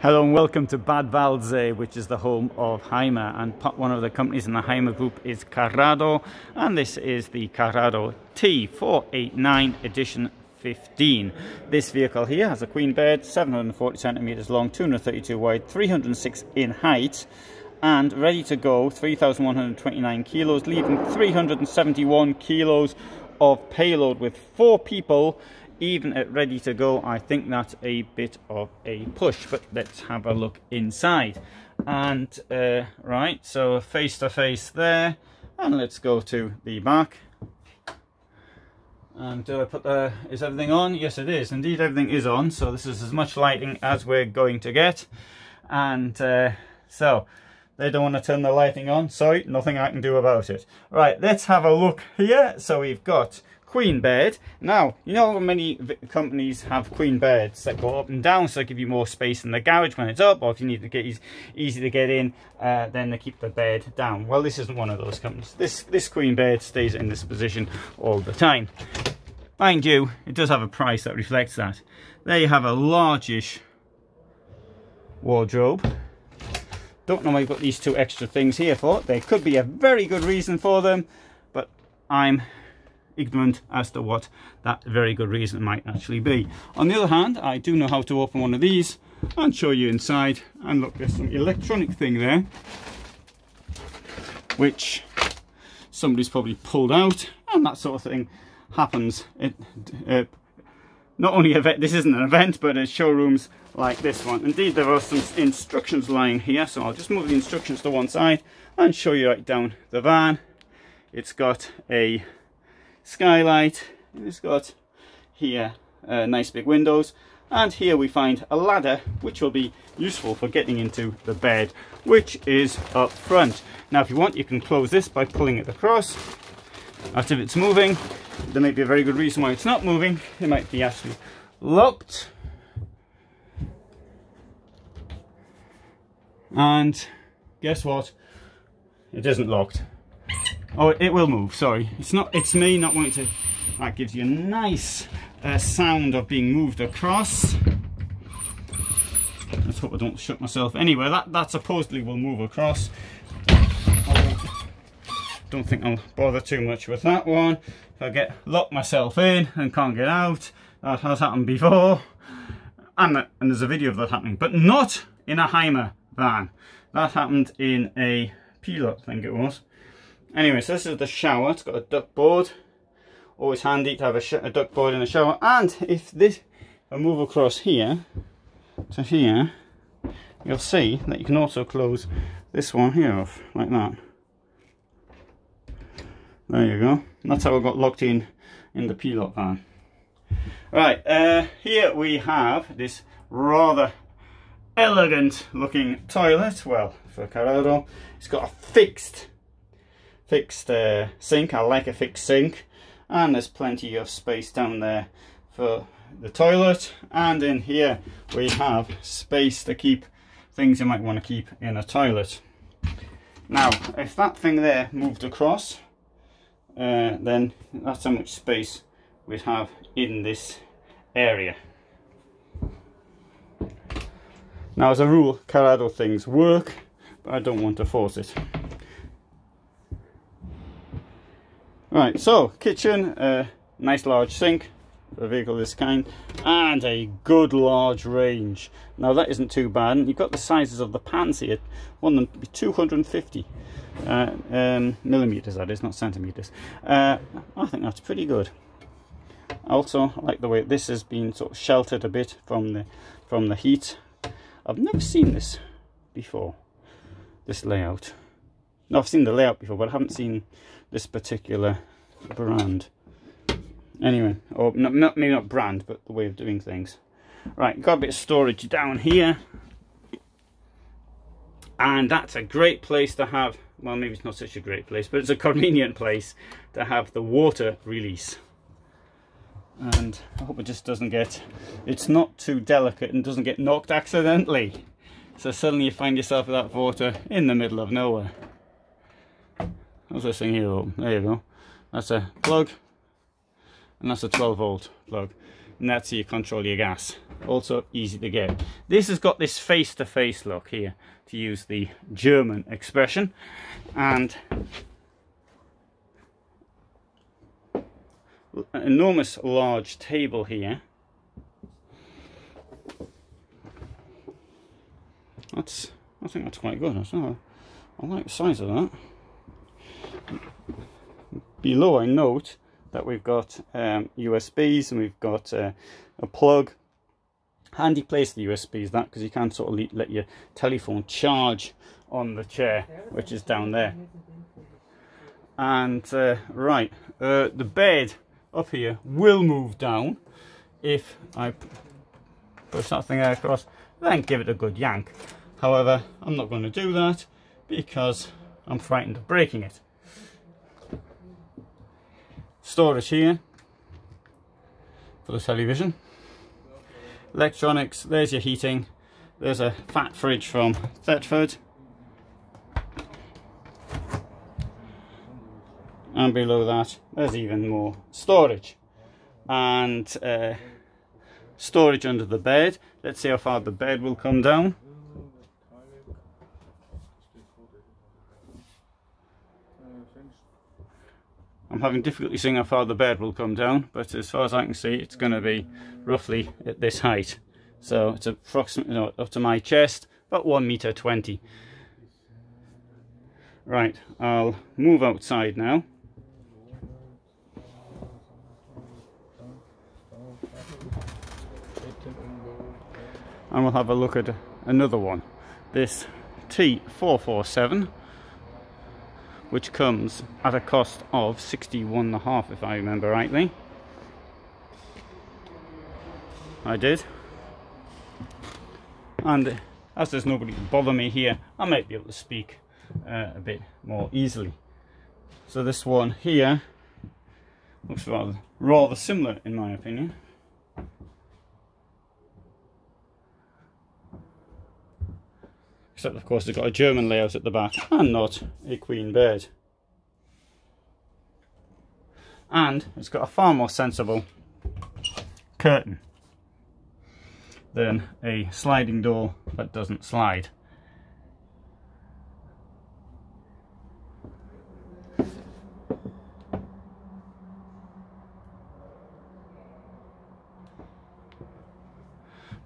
Hello and welcome to Bad Waldsee, which is the home of Hymer, and one of the companies in the Hymer group is Carado, and this is the Carado T459 Edition 15. This vehicle here has a queen bed, 740 centimeters long, 232 wide, 306 in height, and ready to go, 3,129 kilos, leaving 371 kilos of payload with 4 people. Even at ready to go, I think that's a bit of a push, but let's have a look inside. And right, so face to face there, and let's go to the back. And do I put is everything on? Yes, it is. Indeed, everything is on. So this is as much lighting as we're going to get. And so they don't want to turn the lighting on. Sorry, nothing I can do about it. Right, let's have a look here. So we've got queen bed. Now, you know many companies have queen beds that go up and down, so they give you more space in the garage when it's up, or if you need to get easy to get in, then they keep the bed down. Well, this isn't one of those companies. This queen bed stays in this position all the time. Mind you, it does have a price that reflects that. There you have a largish wardrobe. Don't know why you've got these 2 extra things here for. There could be a very good reason for them, but I'm ignorant as to what that very good reason might actually be. On the other hand, I do know how to open one of these and show you inside. And look, there's some electronic thing there which somebody's probably pulled out, and that sort of thing happens. Not only this isn't an event, but at showrooms like this one. Indeed, there are some instructions lying here, so I'll just move the instructions to one side and show you right down the van. It's got a skylight, it's got here nice big windows, and here we find a ladder which will be useful for getting into the bed, which is up front. Now if you want, you can close this by pulling it across. As if it's moving, there may be a very good reason why it's not moving. It might be actually locked, and guess what, it isn't locked. Oh, it will move, sorry. It's me not wanting to. That gives you a nice sound of being moved across. Let's hope I don't shut myself. Anyway, that supposedly will move across. Don't think I'll bother too much with that one. If I lock myself in and can't get out, that has happened before. And there's a video of that happening, but not in a Hymer van. That happened in a Fiat, I think it was. Anyway, so this is the shower. It's got a duct board. Always handy to have a duct board in the shower. And if I move across here to here, you'll see that you can also close this one here off, like that. There you go. And that's how I got locked in the Fiat van. Right, here we have this rather elegant looking toilet. Well, for Carado, it's got a fixed sink. I like a fixed sink, and there's plenty of space down there for the toilet, and in here we have space to keep things you might want to keep in a toilet. Now if that thing there moved across, then that's how much space we'd have in this area. Now as a rule, Carado things work, but I don't want to force it. Right, so kitchen, nice large sink for a vehicle of this kind, and a good large range. Now that isn't too bad. You've got the sizes of the pans here. One of them 250 millimeters, that is, not centimeters. I think that's pretty good. Also, I like the way this has been sort of sheltered a bit from the heat. I've never seen this before, this layout. No, I've seen the layout before, but I haven't seen this particular brand. Anyway, or maybe not brand, but the way of doing things. Right, got a bit of storage down here, and that's a great place to have. Well, maybe it's not such a great place, but it's a convenient place to have the water release. And I hope it just doesn't get, it's not too delicate and doesn't get knocked accidentally. So suddenly you find yourself with that water in the middle of nowhere. How's this thing here open? There you go. That's a plug. and that's a 12-volt plug, and that's how you control your gas. Also easy to get. This has got this face-to-face look here, to use the German expression, and an enormous large table here. I think that's quite good. I like the size of that. Below I note that we've got USBs, and we've got a plug. Handy place the USBs, that, because you can't sort of let your telephone charge on the chair, which is down there. And right, the bed up here will move down if I push that thing across, then give it a good yank. However, I'm not going to do that because I'm frightened of breaking it. Storage here for the television. Electronics, there's your heating. There's a fat fridge from Thetford. And below that, there's even more storage. And storage under the bed. Let's see how far the bed will come down. I'm having difficulty seeing how far the bed will come down, but as far as I can see, it's going to be roughly at this height. So it's approximately up to my chest, about 1.20 meters. Right, I'll move outside now. And we'll have a look at another one. This T447. Which comes at a cost of 61.5, if I remember rightly. I did. And as there's nobody to bother me here, I might be able to speak a bit more easily. So this one here looks rather similar, in my opinion. Except of course it's got a German layout at the back and not a queen bed. And it's got a far more sensible curtain than a sliding door that doesn't slide.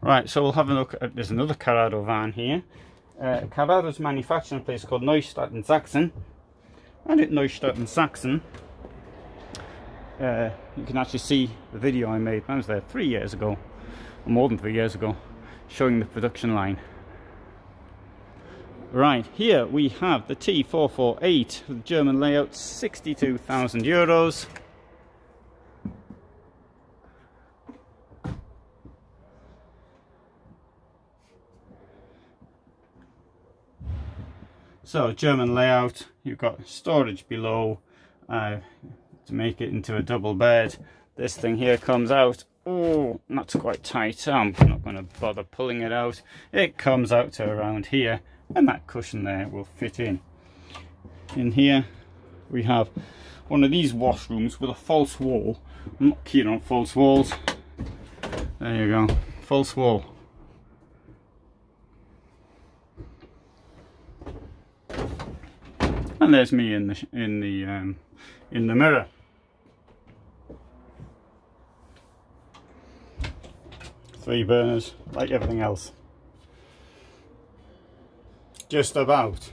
Right, so we'll have a look at, there's another Carado van here. Carado's manufacturing place called Neustadt in Sachsen, and at Neustadt in Sachsen you can actually see the video I made when I was there 3 years ago, or more than 3 years ago, showing the production line. Right, here we have the T448 with German layout, 62,000 euros. So German layout, you've got storage below to make it into a double bed. This thing here comes out, oh, that's quite tight, I'm not going to bother pulling it out. It comes out to around here, and that cushion there will fit in. In here we have one of these washrooms with a false wall. I'm not keen on false walls. There you go, false wall. And there's me in the mirror. Three burners, like everything else. Just about.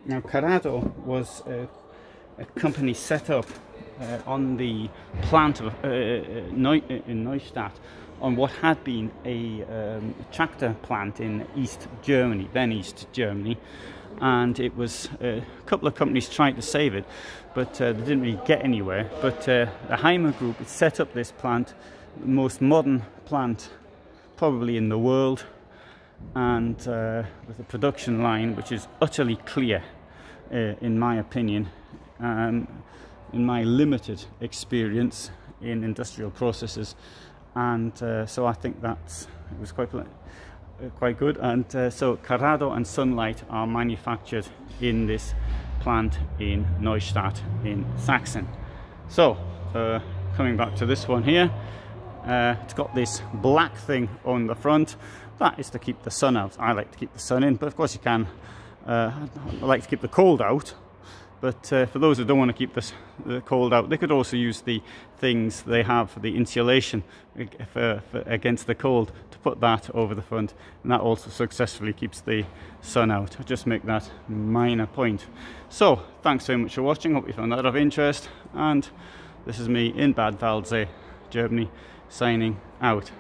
Now Carado was a company set up on the plant of in Neustadt, on what had been a tractor plant in East Germany, then East Germany, and it was a couple of companies tried to save it, but they didn't really get anywhere. But the Hymer group had set up this plant, the most modern plant probably in the world, and with a production line which is utterly clear, in my opinion, in my limited experience in industrial processes. And so I think it was quite good. And so Carado and Sunlight are manufactured in this plant in Neustadt in Sachsen. So coming back to this one here, it's got this black thing on the front. That is to keep the sun out. I like to keep the sun in, but of course you can. I like to keep the cold out. But for those who don't want to keep the cold out, they could also use the things they have for the insulation against the cold, to put that over the front, and that also successfully keeps the sun out. I'll just make that minor point. So thanks very much for watching. Hope you found that of interest, and this is me in Bad Waldsee, Germany, signing out.